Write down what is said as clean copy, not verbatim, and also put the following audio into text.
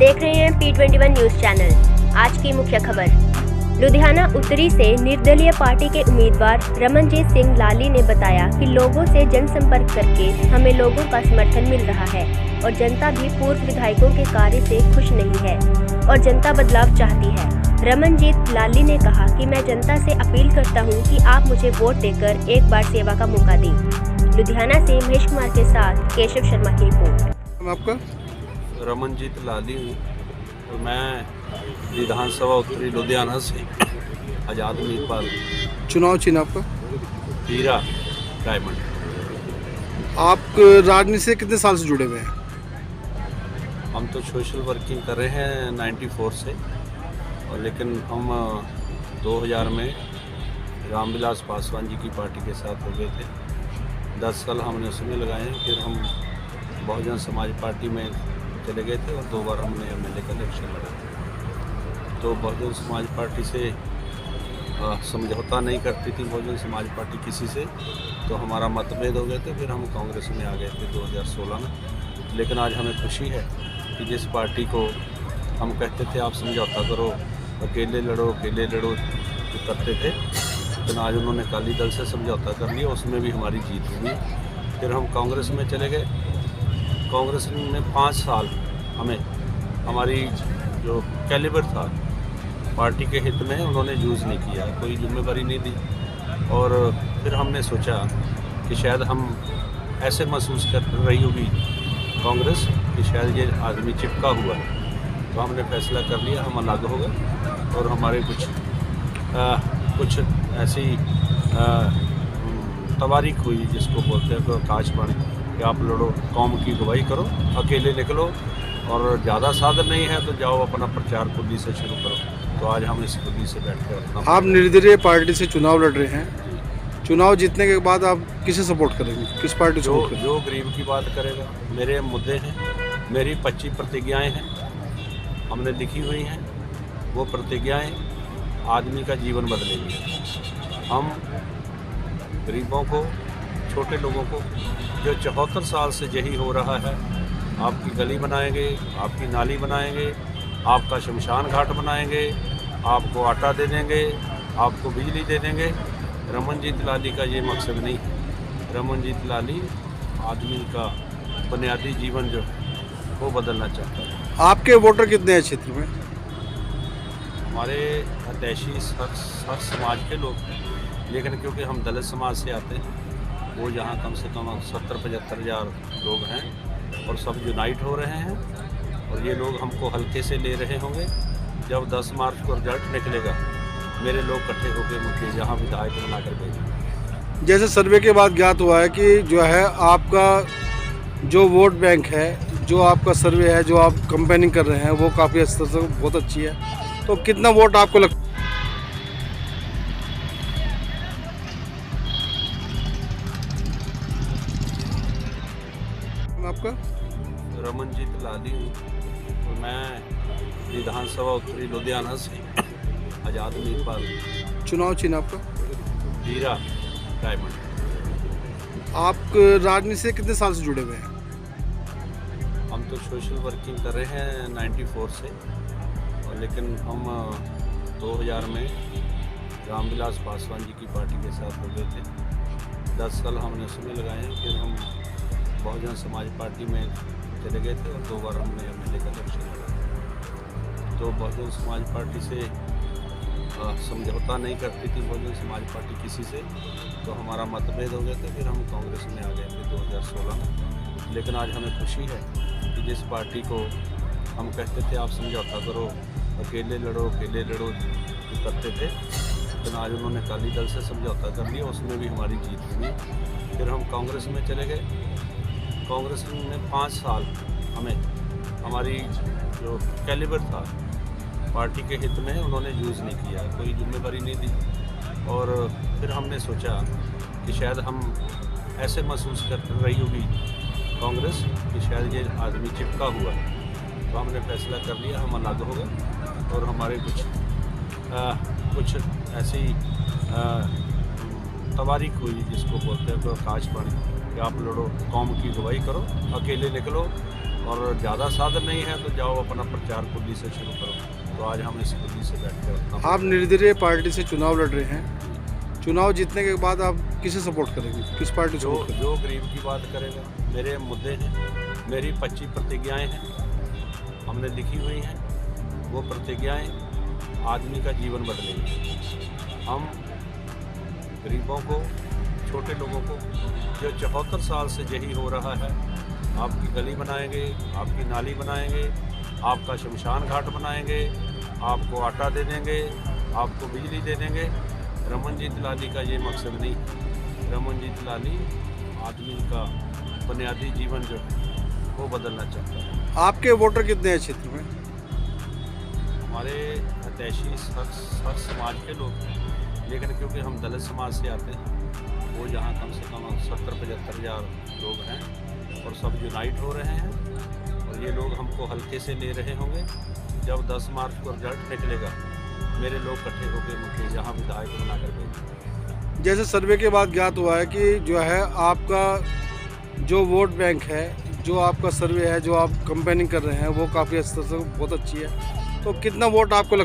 देख रहे हैं P21 न्यूज चैनल। आज की मुख्य खबर। लुधियाना उत्तरी से निर्दलीय पार्टी के उम्मीदवार रमनजीत सिंह लाली ने बताया कि लोगों से जनसंपर्क करके हमें लोगों का समर्थन मिल रहा है और जनता भी पूर्व विधायकों के कार्य से खुश नहीं है और जनता बदलाव चाहती है। रमनजीत लाली ने कहा कि मैं जनता से अपील करता हूं कि आप मुझे वोट देकर एक बार सेवा का मौका दें। लुधियाना से महेश कुमार के साथ केशव शर्मा की रिपोर्ट। आपका रमनजीत लाली हूँ और मैं विधानसभा उत्तरी लुधियाना से आज़ाद उम्मीदवार हूँ। चुनाव चिन्ह आपका हीरा डायमंड। आप राजनीति से कितने साल से जुड़े हुए हैं? हम तो सोशल वर्किंग कर रहे हैं 94 से, और लेकिन हम 2000 में रामविलास पासवान जी की पार्टी के साथ हो गए थे। 10 साल हमने उसमें लगाए हैं। फिर हम बहुजन समाज पार्टी में चले गए थे और 2 बार हमने एमएलए का इलेक्शन लड़ा था। तो बहुजन समाज पार्टी से समझौता नहीं करती थी बहुजन समाज पार्टी किसी से, तो हमारा मतभेद हो गए थे। फिर हम कांग्रेस में आ गए थे 2016 में। लेकिन आज हमें खुशी है कि जिस पार्टी को हम कहते थे आप समझौता करो, अकेले लड़ो जो करते थे, लेकिन आज उन्होंने अकाली दल से समझौता कर लिया, उसमें भी हमारी जीत हुई। फिर हम कांग्रेस में चले गए। कांग्रेस में 5 साल हमें हमारी जो कैलिबर था पार्टी के हित में उन्होंने यूज़ नहीं किया, कोई जिम्मेदारी नहीं दी। और फिर हमने सोचा कि शायद हम ऐसे महसूस कर रही होगी कांग्रेस कि शायद ये आदमी चिपका हुआ है। तो हमने फैसला कर लिया, हम अलग हो गए और हमारे कुछ ऐसी तवारीख हुई जिसको बोलते हैं तो आकाशवाणी कि आप लड़ो, कौम की अगुवाई करो, अकेले निकलो, और ज़्यादा साधन नहीं है तो जाओ अपना प्रचार खुली से शुरू करो। तो आज हम इस खुली से बैठ कर अपना आप निर्दलीय पार्टी से चुनाव लड़ रहे हैं। चुनाव जीतने के बाद आप किसे सपोर्ट करेंगे, किस पार्टी को सपोर्ट करेंगे? जो गरीब की बात करेगा। मेरे मुद्दे हैं, मेरी 25 प्रतिज्ञाएँ हैं, हमने लिखी हुई हैं। वो प्रतिज्ञाएँ आदमी का जीवन बदलेंगी। हम गरीबों को, छोटे लोगों को, जो 74 साल से यही हो रहा है, आपकी गली बनाएंगे, आपकी नाली बनाएंगे, आपका शमशान घाट बनाएंगे, आपको आटा दे देंगे, आपको बिजली दे देंगे। रमनजीत लाली का ये मकसद नहीं है। रमनजीत लाली आदमी का बुनियादी जीवन जो वो बदलना चाहता है। आपके वोटर कितने हैं क्षेत्र में? हमारे हितैषी हर समाज के लोग हैं, लेकिन क्योंकि हम दलित समाज से आते हैं, वो यहाँ कम से कम 70-75 हज़ार लोग हैं और सब यूनाइट हो रहे हैं। और ये लोग हमको हल्के से ले रहे होंगे। जब 10 मार्च को रिजल्ट निकलेगा, मेरे लोग इकट्ठे होकर मुझे यहाँ विधायक बना कर भेजेंगे। जैसे सर्वे के बाद ज्ञात हुआ है कि जो है आपका जो वोट बैंक है, जो आपका सर्वे है, जो आप कंपेनिंग कर रहे हैं, वो काफ़ी स्तर से बहुत अच्छी है। तो कितना वोट आपको लगता है? आपका रमनजीत लाली हूँ और मैं विधानसभा उत्तरी लुधियाना से आज़ाद उम्मीदवार हूँ। चुनाव चिन्ह आपका हीरा डायमंड। आप राजनीति से कितने साल से जुड़े हुए हैं? हम तो सोशल वर्किंग कर रहे हैं 94 से, और लेकिन हम 2000 में रामविलास पासवान जी की पार्टी के साथ हो गए थे। 10 साल हमने उसमें लगाए हैं। फिर हम बहुजन समाज पार्टी में चले गए थे और 2 बार हमने एमएलए का इलेक्शन लड़ा था। तो बहुजन समाज पार्टी से समझौता नहीं करती थी बहुजन समाज पार्टी किसी से, तो हमारा मतभेद हो गए थे। फिर हम कांग्रेस में आ गए थे 2016 में। लेकिन आज हमें खुशी है कि जिस पार्टी को हम कहते थे आप समझौता करो, अकेले लड़ो जो करते थे, लेकिन आज उन्होंने अकाली दल से समझौता कर लिया, उसमें भी हमारी जीत हुई। फिर हम कांग्रेस में चले गए। कांग्रेस में 5 साल हमें हमारी जो कैलिबर था पार्टी के हित में उन्होंने यूज़ नहीं किया, कोई जिम्मेदारी नहीं दी। और फिर हमने सोचा कि शायद हम ऐसे महसूस कर रही होगी कांग्रेस कि शायद ये आदमी चिपका हुआ है। तो हमने फैसला कर लिया, हम अलग हो गए और हमारे कुछ ऐसी तवारीख हुई जिसको बोलते हैं तो आकाशवाणी कि आप लड़ो, कौम की अगुवाई करो, अकेले निकलो, और ज़्यादा साधन नहीं है तो जाओ अपना प्रचार कुल्ली से शुरू करो। तो आज हम इस कुल्ली से बैठ कर अपना आप निर्दलीय पार्टी से चुनाव लड़ रहे हैं, चुनाव जीतने के बाद आप किसे सपोर्ट करेंगे, किस पार्टी जो सपोर्ट करेंगे? जो गरीब की बात करेगा। मेरे मुद्दे हैं, मेरी 25 प्रतिज्ञाएं हैं, हमने लिखी हुई हैं। वो प्रतिज्ञाएं आदमी का जीवन बदलेंगी। हम गरीबों को, छोटे लोगों को, जो 74 साल से यही हो रहा है, आपकी गली बनाएंगे, आपकी नाली बनाएंगे, आपका शमशान घाट बनाएंगे, आपको आटा दे देंगे, आपको बिजली दे देंगे। रमनजीत लाली का ये मकसद नहीं है। रमनजीत लाली आदमी का बुनियादी जीवन जो है वो बदलना चाहता है। आपके वोटर कितने हैं क्षेत्र में? हमारे हितैषी हर समाज के लोग हैं, लेकिन क्योंकि हम दलित समाज से आते हैं, वो यहाँ कम से कम 70-75 हज़ार लोग हैं और सब यूनाइट हो रहे हैं। और ये लोग हमको हल्के से ले रहे होंगे। जब 10 मार्च को रिजल्ट निकलेगा, मेरे लोग इकट्ठे होकर मुझे यहाँ विधायक बनाकर भेजेंगे। जैसे सर्वे के बाद ज्ञात हुआ है कि जो है आपका जो वोट बैंक है, जो आपका सर्वे है, जो आप कंपेनिंग कर रहे हैं, वो काफ़ी स्तर से बहुत अच्छी है। तो कितना वोट आपको